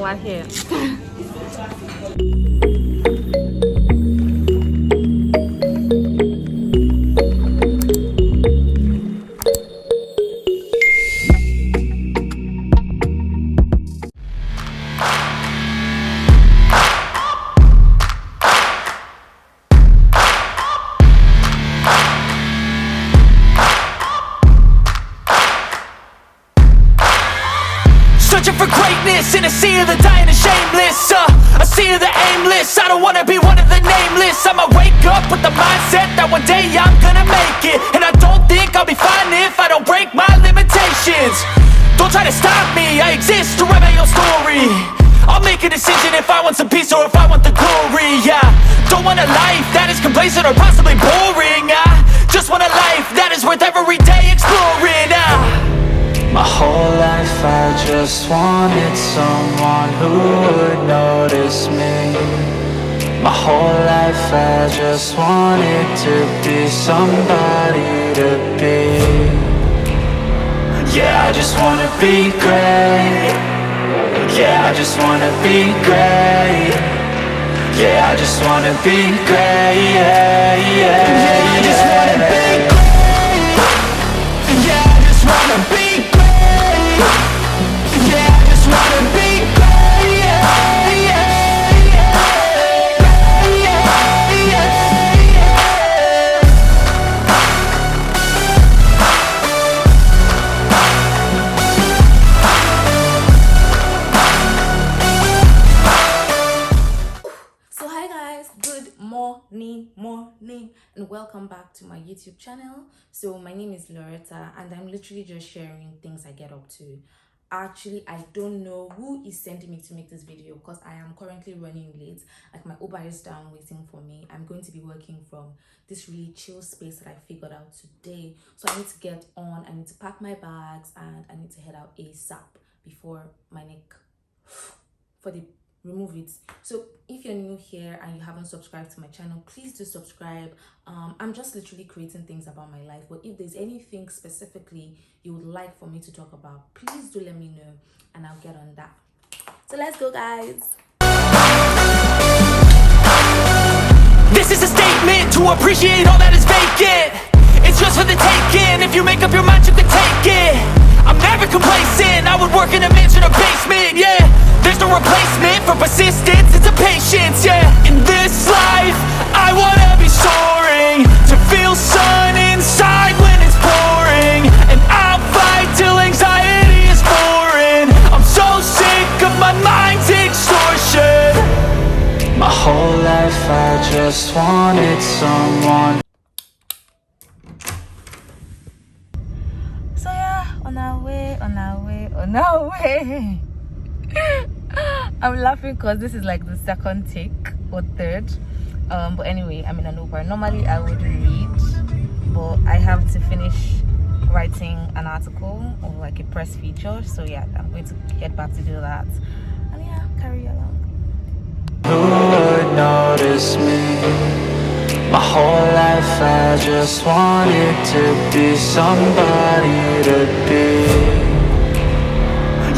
we're here. Searching for greatness in a sea of the dying and shameless, a sea of the aimless. I don't wanna be one of the nameless. I'ma wake up with the mindset that one day I'm gonna make it. And I don't think I'll be fine if I don't break my limitations. Don't try to stop me, I exist to write my own story. I'll make a decision if I want some peace or if I want the glory. Yeah, don't want a life that is complacent or possibly boring. I just want a life that is worth every day exploring. My whole life I just wanted someone who would notice me. My whole life I just wanted to be somebody to be. Yeah, I just wanna be great. Yeah, I just wanna be great. Yeah, I just wanna be great. Yeah, yeah, I just wanna be great. Yeah, I just wanna be great. Yeah, I just wanna be great. Yeah, yeah, yeah, yeah, yeah. So hi guys, good morning, and welcome back to my YouTube channel. So my name is Loretta, and I'm literally just sharing things I get up to. Actually, I don't know who is sending me to make this video because I am currently running late. Like, my Uber is down waiting for me. I'm going to be working from this really chill space that I figured out today. So I need to get on, I need to pack my bags, and I need to head out ASAP before my neck for the remove it. So if you're new here and you haven't subscribed to my channel, please do subscribe. I'm just literally creating things about my life, but if there's anything specifically you would like for me to talk about, please do let me know and I'll get on that. So let's go, guys. This is a statement to appreciate all that is vacant. It's just for the taking. If you make up your mind, you can take it. I'm never complacent. I would work in a mansion or basement, yeah. There's no replacement for persistence, it's a patience, yeah. In this life, I wanna be soaring, to feel sun inside when it's pouring. And I'll fight till anxiety is foreign. I'm so sick of my mind's extortion. My whole life I just wanted someone. So yeah, on our way. I'm laughing because this is like the second take or third. But anyway, I'm in an Uber. Normally I would read, but I have to finish writing an article or like a press feature. So yeah, I'm going to get back to do that. And yeah, carry along. Who would notice me? My whole life I just wanted to be somebody to be.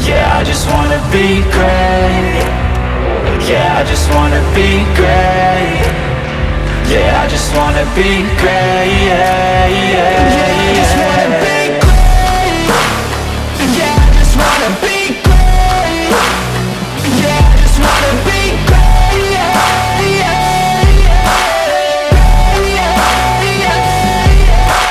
Yeah, I just wanna be great. Yeah, I just wanna be great. Yeah, I just wanna be great. Yeah, yeah, yeah, I just wanna be great. Yeah, I just wanna be great. Yeah, I just wanna be great. Yeah, yeah, yeah, yeah, yeah, yeah.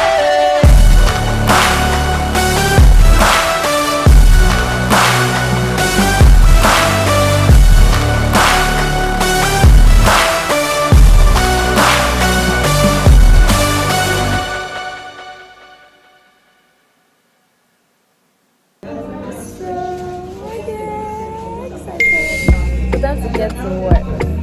So time to get to work.